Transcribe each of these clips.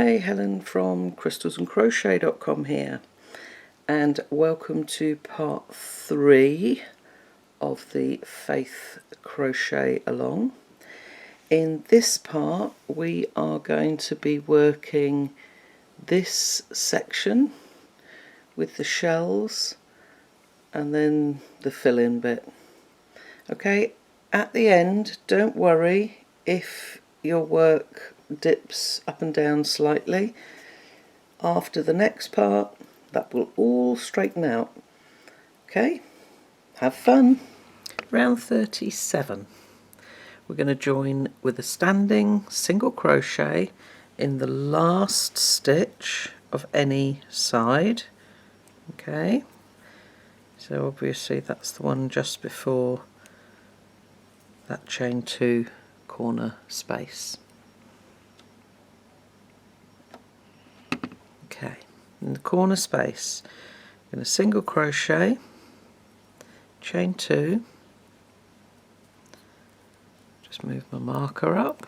Hi, Helen from crystalsandcrochet.com here, and welcome to part 3 of the Faith Crochet Along. In this part we are going to be working this section with the shells and then the fill-in bit. Okay, at the end, don't worry if your work dips up and down slightly. After the next part, that will all straighten out. Okay, have fun. Round 37. We're going to join with a standing single crochet in the last stitch of any side. Okay, so obviously that's the one just before that chain 2 corner space. Okay, in the corner space, I'm going to single crochet, chain 2, just move my marker up,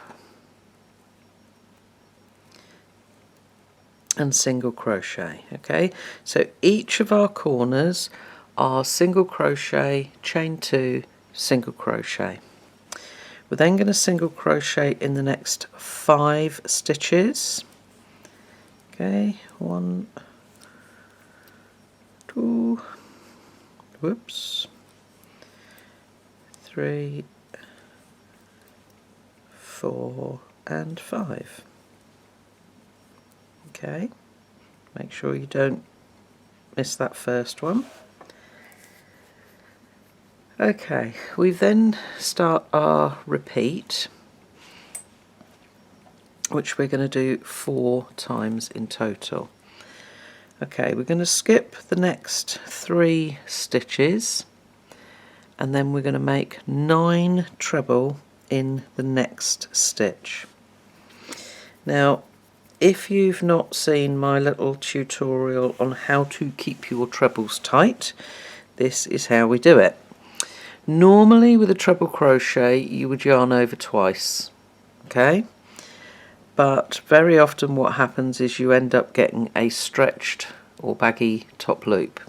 and single crochet. Okay, so each of our corners are single crochet, chain 2, single crochet. We're then going to single crochet in the next 5 stitches. Okay, 1, 2, whoops, 3, 4 and 5. Okay, make sure you don't miss that first one. Okay, we then start our repeat, which we're going to do 4 times in total. Okay, we're going to skip the next 3 stitches and then we're going to make 9 treble in the next stitch. Now, if you've not seen my little tutorial on how to keep your trebles tight, this is how we do it. Normally with a treble crochet you would yarn over twice, okay? But very often what happens is you end up getting a stretched or baggy top loop.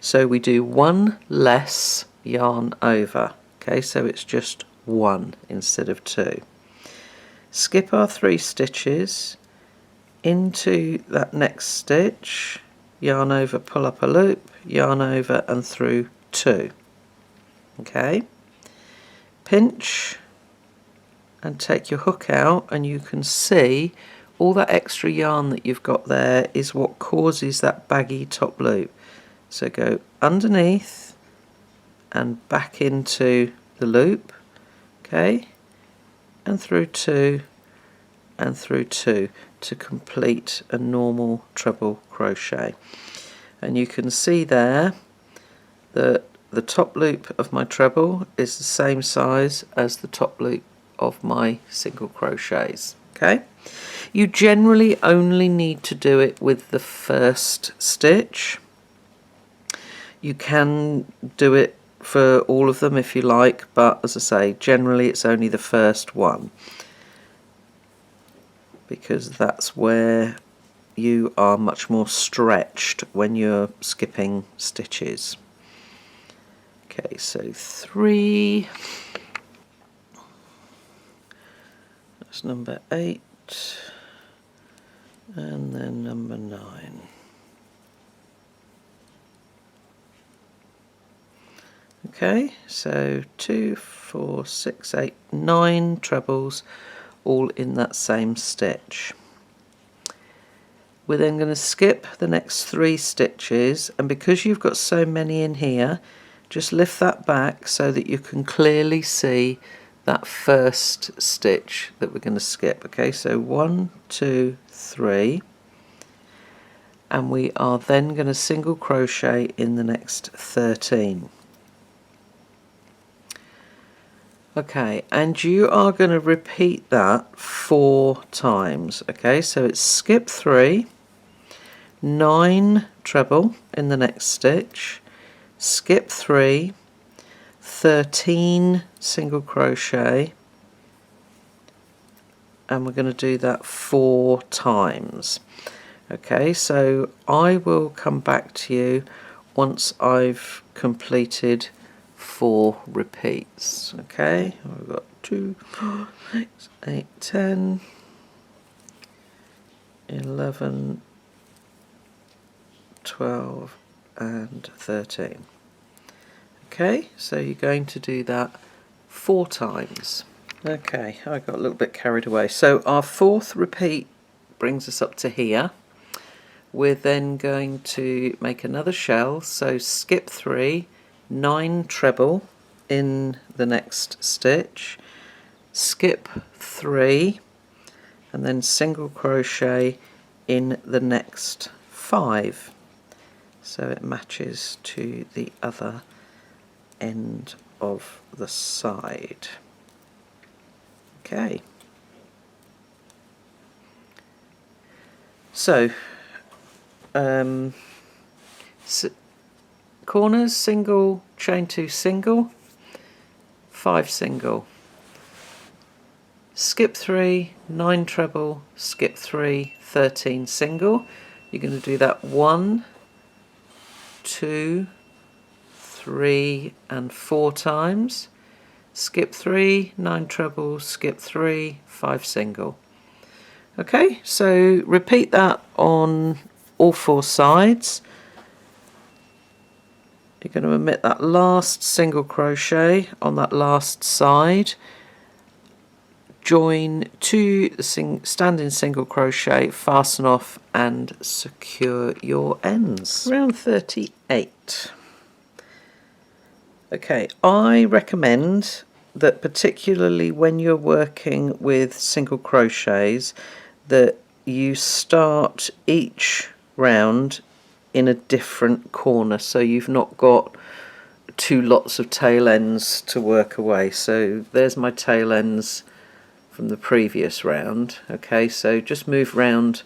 So we do 1 less yarn over, okay, so it's just 1 instead of 2. Skip our 3 stitches, into that next stitch, yarn over, pull up a loop, yarn over and through 2. Okay, pinch and take your hook out, and you can see all that extra yarn that you've got there is what causes that baggy top loop. So go underneath and back into the loop, okay, and through 2 and through 2 to complete a normal treble crochet. And you can see there that the top loop of my treble is the same size as the top loop of my single crochets. Okay, you generally only need to do it with the first stitch. You can do it for all of them if you like, but as I say, generally it's only the first one, because that's where you are much more stretched when you're skipping stitches. Okay, so 3, that's number 8, and then number 9. Okay, so 2, 4, 6, 8, 9 trebles all in that same stitch. We're then going to skip the next 3 stitches, and because you've got so many in here, just lift that back so that you can clearly see that first stitch that we're going to skip. Okay, so 1, 2, 3, and we are then going to single crochet in the next 13. Okay, and you are going to repeat that 4 times. Okay, so it's skip 3, 9 treble in the next stitch, skip 3, 13 single crochet, and we're going to do that 4 times. Okay, so I will come back to you once I've completed 4 repeats. Okay, we've got 2, 4, 6, 8, 10, 11, 12 and 13. Okay, so you're going to do that 4 times. Okay, I got a little bit carried away. So our 4th repeat brings us up to here. We're then going to make another shell, so skip 3, 9 treble in the next stitch, skip 3 and then single crochet in the next 5, so it matches to the other end of the side. Okay, so corners, single, chain 2 single, 5 single, skip 3, 9 treble, skip 3, 13 single. You're going to do that 1, 2, 3 and 4 times, skip 3, 9 treble, skip 3, 5 single. Okay, so repeat that on all 4 sides. You're going to omit that last single crochet on that last side, join to the standing single crochet, fasten off and secure your ends. Round 38. Okay, I recommend that particularly when you're working with single crochets that you start each round in a different corner, so you've not got 2 lots of tail ends to work away. So there's my tail ends from the previous round. Okay, so just move round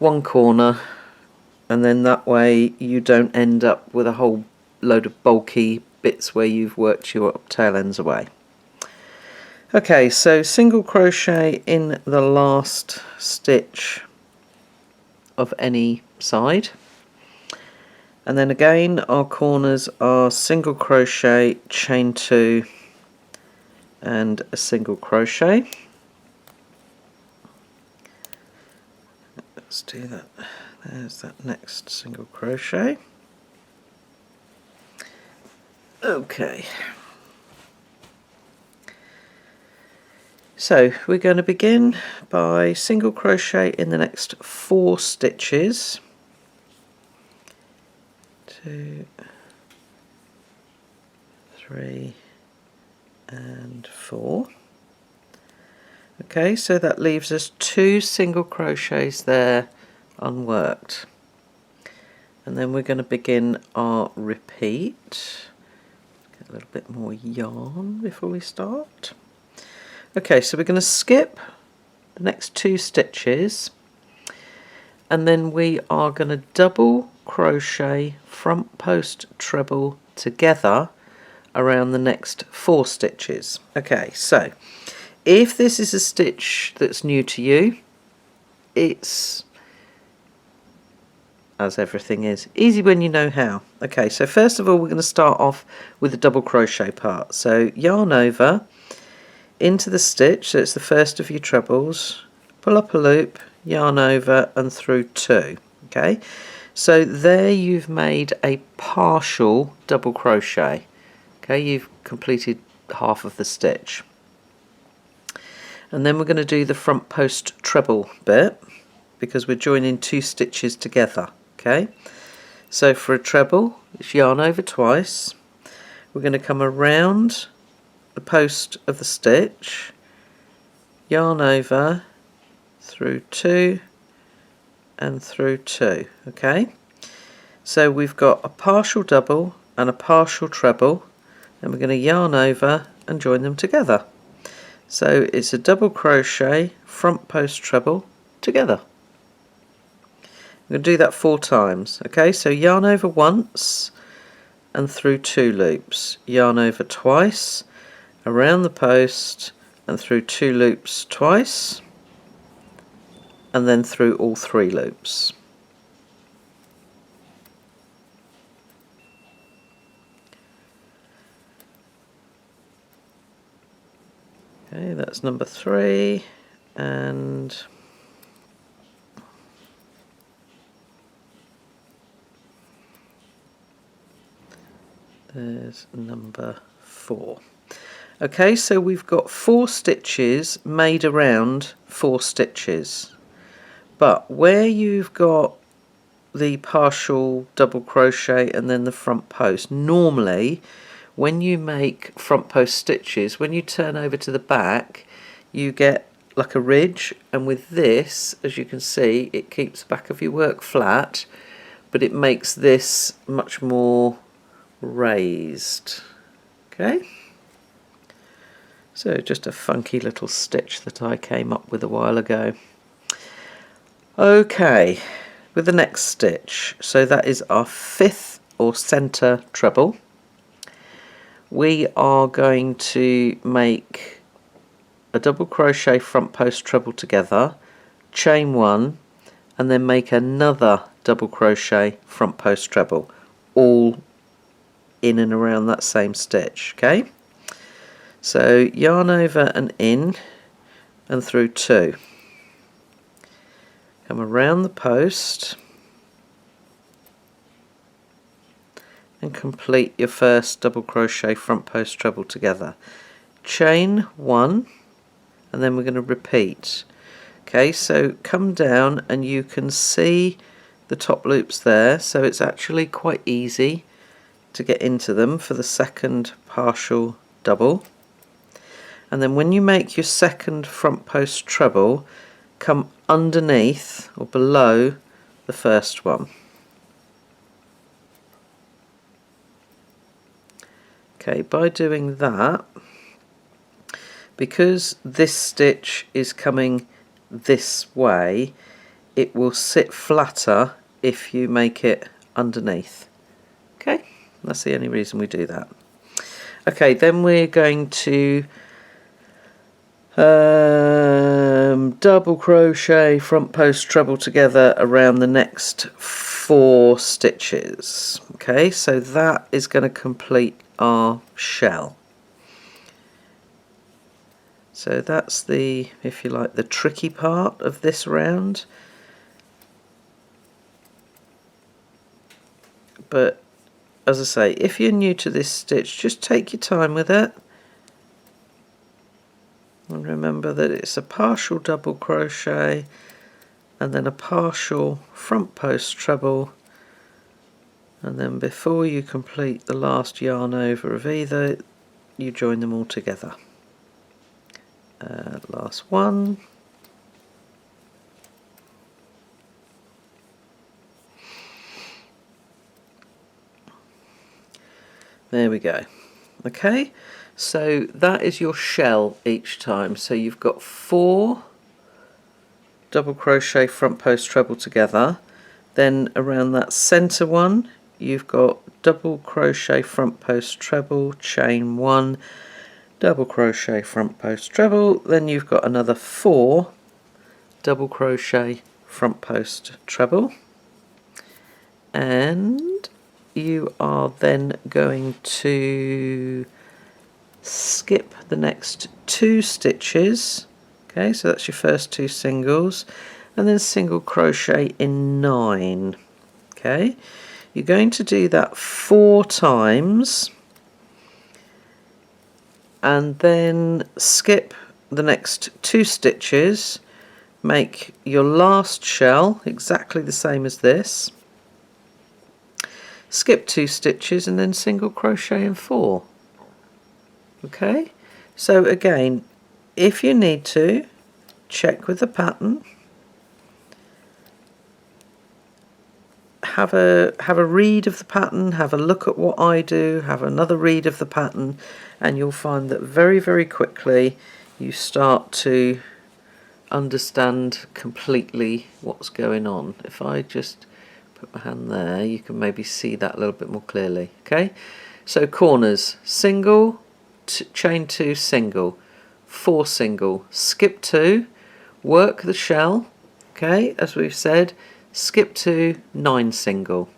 1 corner, and then that way you don't end up with a whole load of bulky bits where you've worked your tail ends away. Okay, so single crochet in the last stitch of any side, and then again our corners are single crochet, chain 2 and a single crochet. Let's do that. There's that next single crochet. Okay, so we're going to begin by single crochet in the next 4 stitches. 2, 3 and 4. Okay, so that leaves us 2 single crochets there unworked, and then we're going to begin our repeat. Get a little bit more yarn before we start. Okay, so we're going to skip the next 2 stitches, and then we are going to double crochet front post treble together around the next 4 stitches. Okay, so if this is a stitch that's new to you, it's, as everything is, easy when you know how. Okay, so first of all we're going to start off with the double crochet part. So yarn over into the stitch, so it's the first of your trebles, pull up a loop, yarn over and through 2. Okay, so there you've made a partial double crochet. Okay, you've completed half of the stitch. And then we're going to do the front post treble bit because we're joining 2 stitches together. Okay, so for a treble it's yarn over twice, we're going to come around the post of the stitch, yarn over through 2 and through 2. Okay, so we've got a partial double and a partial treble, and we're going to yarn over and join them together. So it's a double crochet front post treble together. I'm going to do that 4 times. Okay, so yarn over once and through 2 loops, yarn over twice, around the post and through 2 loops twice, and then through all 3 loops. Okay, that's number 3, and there's number 4. Okay, so we've got 4 stitches made around 4 stitches, but where you've got the partial double crochet and then the front post, normally when you make front post stitches, when you turn over to the back, you get like a ridge, and with this, as you can see, it keeps the back of your work flat, but it makes this much more raised. Okay, so just a funky little stitch that I came up with a while ago. Okay, with the next stitch, so that is our 5th or centre treble. We are going to make a double crochet front post treble together, chain 1, and then make another double crochet front post treble, all in and around that same stitch. Okay, so yarn over and in and through 2, come around the post and complete your first double crochet front post treble together, chain 1, and then we're going to repeat. Okay, so come down and you can see the top loops there, so it's actually quite easy to get into them for the second partial double. And then when you make your second front post treble, come underneath or below the first one. Okay, by doing that, because this stitch is coming this way, it will sit flatter if you make it underneath. Okay, that's the only reason we do that. Okay, then we're going to double crochet front post treble together around the next 4 stitches. Okay, so that is going to complete our shell. So that's the, if you like, the tricky part of this round. But as I say, if you're new to this stitch, just take your time with it. And remember that it's a partial double crochet and then a partial front post treble, and then before you complete the last yarn over of either, you join them all together. Last one. There we go. Okay, so that is your shell each time. So you've got 4 double crochet front post treble together, then around that center one you've got double crochet front post treble, chain 1, double crochet front post treble, then you've got another 4 double crochet front post treble, and you are then going to skip the next 2 stitches. Okay, so that's your first 2 singles, and then single crochet in 9. Okay, you're going to do that 4 times and then skip the next 2 stitches, make your last shell exactly the same as this, skip 2 stitches and then single crochet in 4. Okay, so again, if you need to, check with the pattern, have a read of the pattern, have a look at what I do, have another read of the pattern, and you'll find that very quickly you start to understand completely what's going on. If I just put my hand there, you can maybe see that a little bit more clearly. Okay, so corners, single, chain 2, single, 4 single, skip 2, work the shell, Okay, as we've said, skip to 9 single.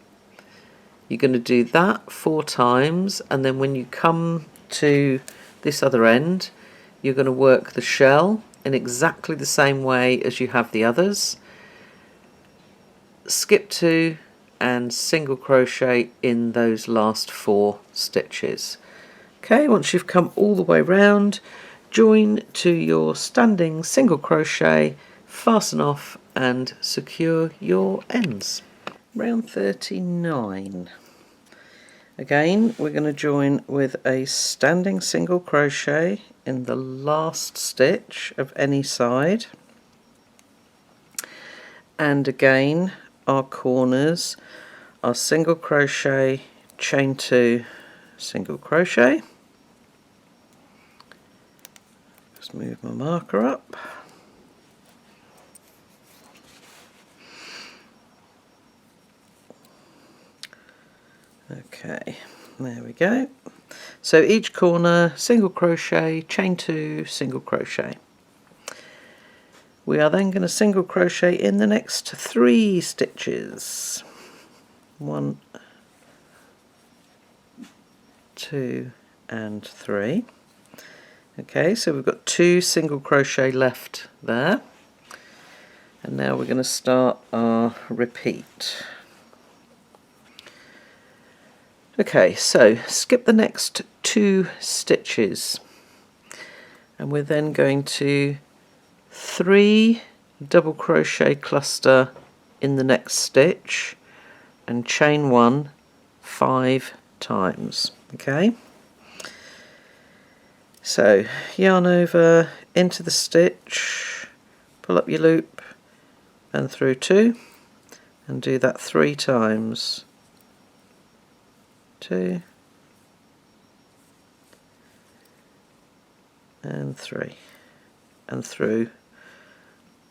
You're going to do that 4 times, and then when you come to this other end, you're going to work the shell in exactly the same way as you have the others. Skip 2 and single crochet in those last 4 stitches. Okay, once you've come all the way round, join to your standing single crochet, fasten off and secure your ends. Round 39. Again, we're going to join with a standing single crochet in the last stitch of any side, and again our corners are single crochet, chain 2, single crochet. Just move my marker up. Okay, there we go. So each corner, single crochet, chain 2, single crochet. We are then going to single crochet in the next 3 stitches. 1, 2 and 3. Okay, so we've got 2 single crochet left there, and now we're going to start our repeat. Okay, so skip the next 2 stitches, and we're then going to 3 double crochet cluster in the next stitch and chain 1 5 times. Okay, so yarn over into the stitch, pull up your loop and through 2, and do that 3 times. 2 and 3 and through,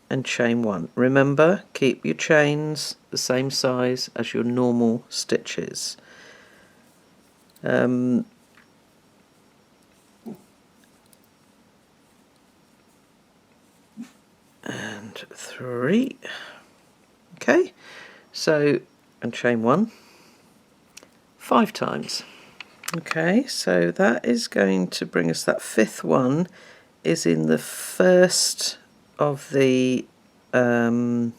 and chain 1. Remember, keep your chains the same size as your normal stitches. And 3. Okay, so, and chain 1 5 times. Okay, so that is going to bring us, that 5th one is in the first of the double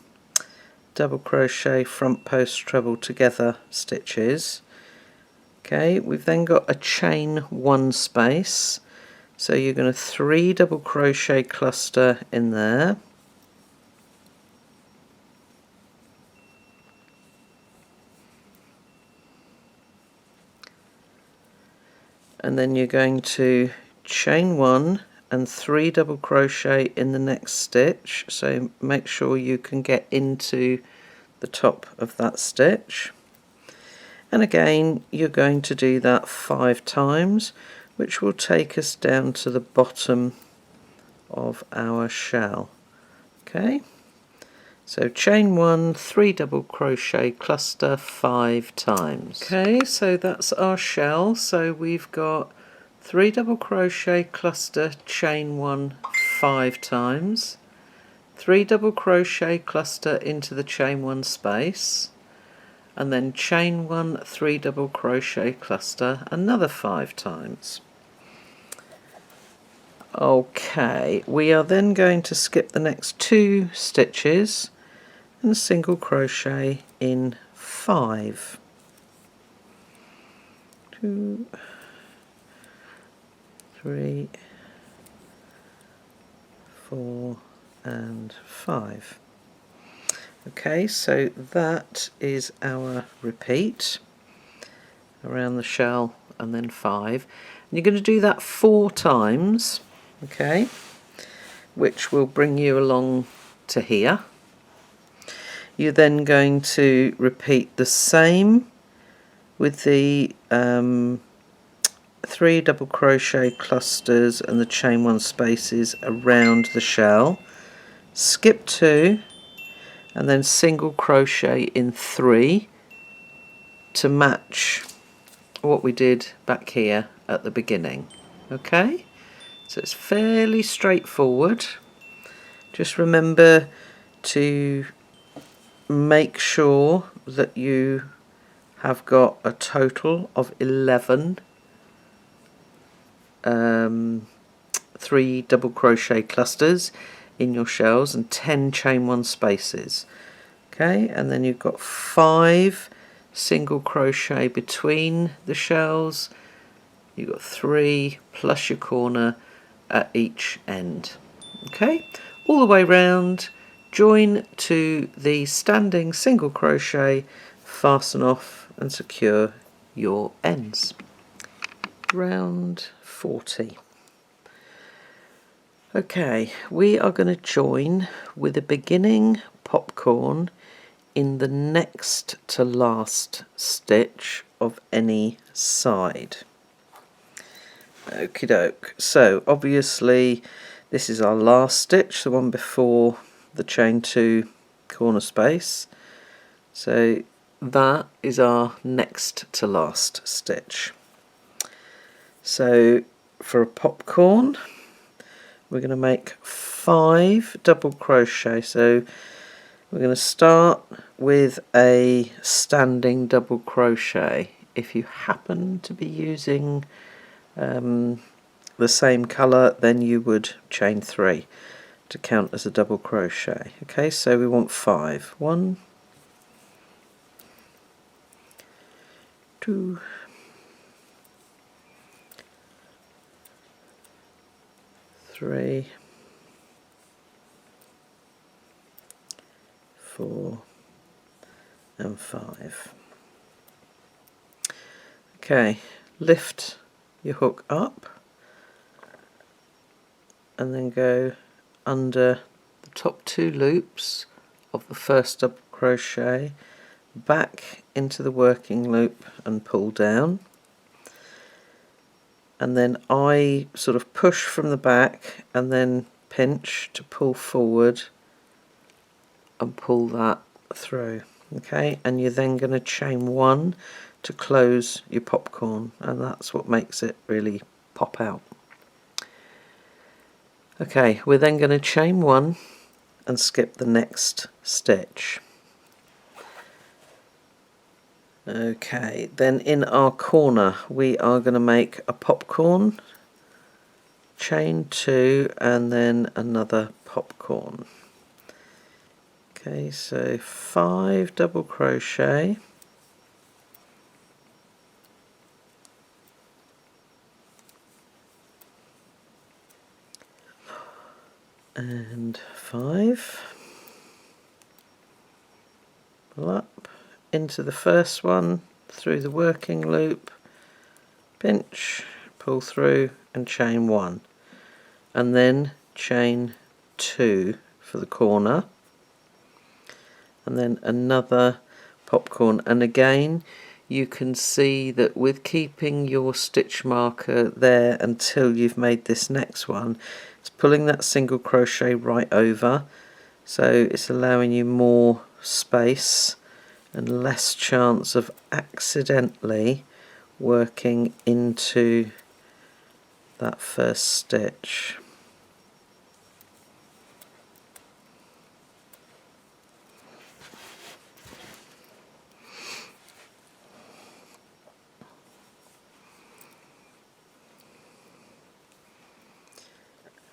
crochet front post treble together stitches. Okay, we've then got a chain 1 space, so you're going to 3 double crochet cluster in there, and then you're going to chain 1 and 3 double crochet in the next stitch, so make sure you can get into the top of that stitch, and again you're going to do that 5 times, which will take us down to the bottom of our shell. Okay, so chain 1, 3 double crochet cluster 5 times. Okay, so that's our shell. So we've got 3 double crochet cluster, chain 1 5 times, 3 double crochet cluster into the chain 1 space, and then chain 1, 3 double crochet cluster another 5 times. Okay, we are then going to skip the next 2 stitches and single crochet in 5. 2, 3, 4 and 5. Okay, so that is our repeat around the shell and then 5. And you're going to do that 4 times, okay, which will bring you along to here. You're then going to repeat the same with the 3 double crochet clusters and the chain 1 spaces around the shell, skip 2 and then single crochet in 3 to match what we did back here at the beginning. Okay, so it's fairly straightforward. Just remember to make sure that you have got a total of 11 3 double crochet clusters in your shells and 10 chain 1 spaces. Okay, and then you've got 5 single crochet between the shells. You've got 3 plus your corner at each end. Okay, all the way round, join to the standing single crochet, fasten off and secure your ends. Round 40. Okay, we are going to join with a beginning popcorn in the next to last stitch of any side. Okie doke. So obviously this is our last stitch, the one before the chain 2 corner space. So that is our next to last stitch. So for a popcorn, we're going to make 5 double crochet. So we're going to start with a standing double crochet. If you happen to be using the same colour, then you would chain 3 to count as a double crochet. Okay, so we want 5. 1, 2, 3, 4 and 5. Okay, lift your hook up and then go under the top 2 loops of the first double crochet, back into the working loop and pull down, and then I sort of push from the back and then pinch to pull forward and pull that through. Okay, and you're then going to chain 1 to close your popcorn, and that's what makes it really pop out. Okay, we're then going to chain 1 and skip the next stitch. Okay, then in our corner we are going to make a popcorn, chain 2 and then another popcorn. Okay, so 5 double crochet, and 5, pull up into the first one, through the working loop, pinch, pull through and chain 1, and then chain 2 for the corner, and then another popcorn. And again you can see that with keeping your stitch marker there until you've made this next one, it's pulling that single crochet right over, so it's allowing you more space and less chance of accidentally working into that first stitch.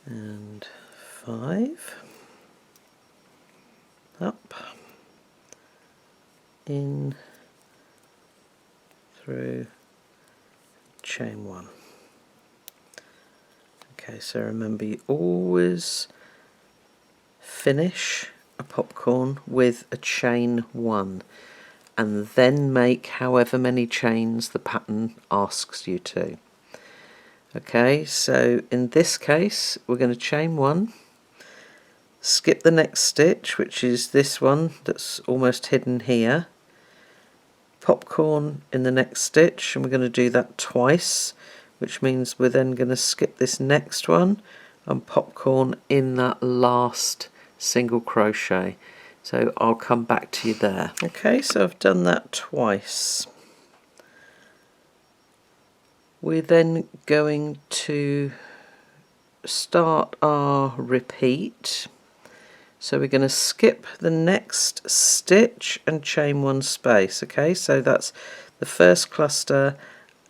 And 5, up, in, through, chain 1. Okay, so remember you always finish a popcorn with a chain 1 and then make however many chains the pattern asks you to. Okay, so in this case we're going to chain 1, skip the next stitch, which is this one that's almost hidden here, popcorn in the next stitch, and we're going to do that twice, which means we're then going to skip this next one and popcorn in that last single crochet. So I'll come back to you there. Okay, so I've done that twice. We're then going to start our repeat. So we're going to skip the next stitch and chain 1 space. Okay, so that's the first cluster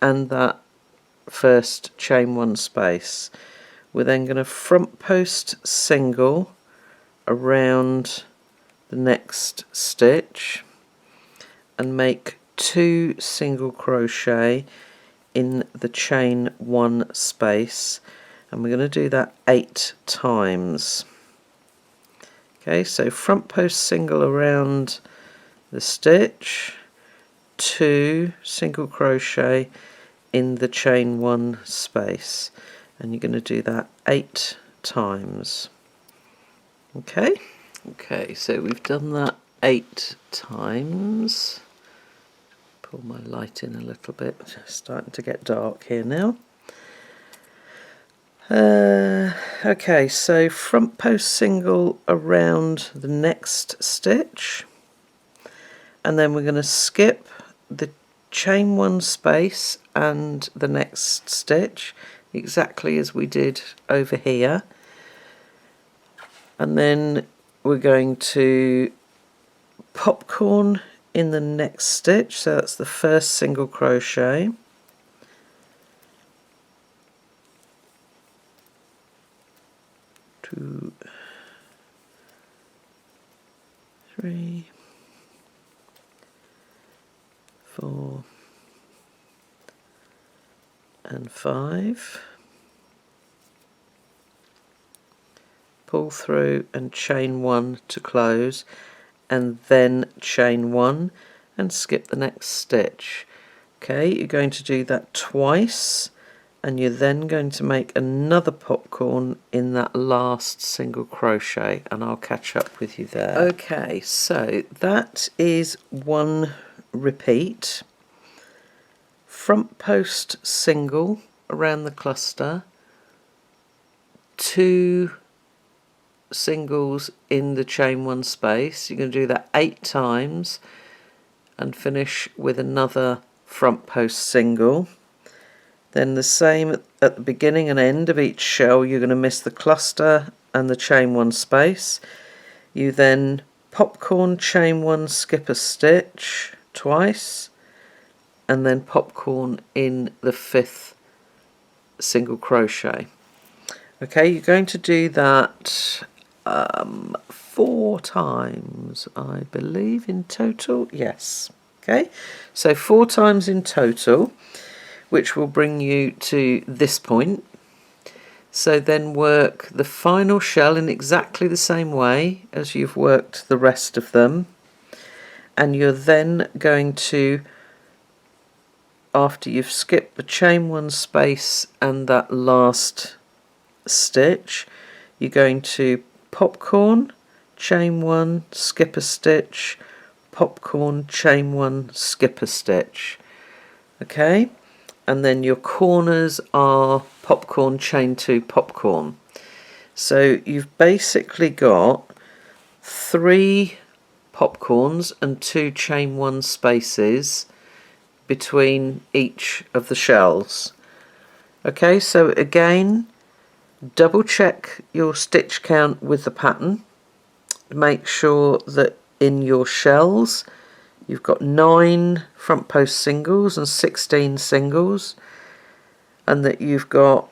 and that first chain 1 space. We're then going to front post single around the next stitch and make 2 single crochet in the chain 1 space, and we're going to do that 8 times. Okay, so front post single around the stitch, 2 single crochet in the chain 1 space, and you're going to do that 8 times. Okay, so we've done that 8 times. Pull my light in a little bit, it's starting to get dark here now. Okay, so front post single around the next stitch, and then we're going to skip the chain 1 space and the next stitch exactly as we did over here, and then we're going to popcorn in the next stitch, so that's the first single crochet, 2, 3, 4 and 5, pull through and chain 1 to close, and then chain 1 and skip the next stitch. Okay, you're going to do that twice, and you're then going to make another popcorn in that last single crochet, and I'll catch up with you there. Okay, so that is 1 repeat. Front post single around the cluster, 2 singles in the chain 1 space. You're going to do that 8 times and finish with another front post single. Then the same at the beginning and end of each shell. You're going to miss the cluster and the chain 1 space. You then popcorn, chain 1, skip a stitch twice, and then popcorn in the 5th single crochet. Okay, you're going to do that 4 times, I believe, in total. Yes. Okay, so 4 times in total, which will bring you to this point. So then work the final shell in exactly the same way as you've worked the rest of them, and you're then going to, after you've skipped the chain 1 space and that last stitch, you're going to popcorn, chain 1, skip a stitch, popcorn, chain 1, skip a stitch. Okay, and then your corners are popcorn, chain 2, popcorn. So you've basically got 3 popcorns and 2 chain 1 spaces between each of the shells. Okay, so again, double check your stitch count with the pattern. Make sure that in your shells you've got 9 front post singles and 16 singles, and that you've got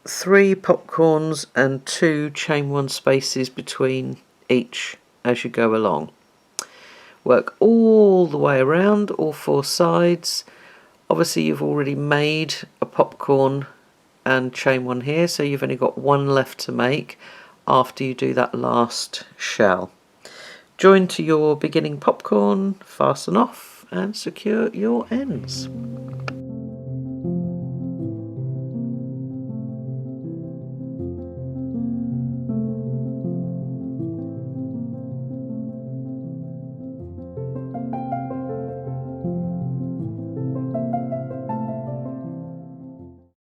3 popcorns and 2 chain 1 spaces between each as you go along. Work all the way around, all 4 sides. Obviously you've already made a popcorn and chain 1 here, so you've only got 1 left to make after you do that last shell. Join to your beginning popcorn, fasten off and secure your ends.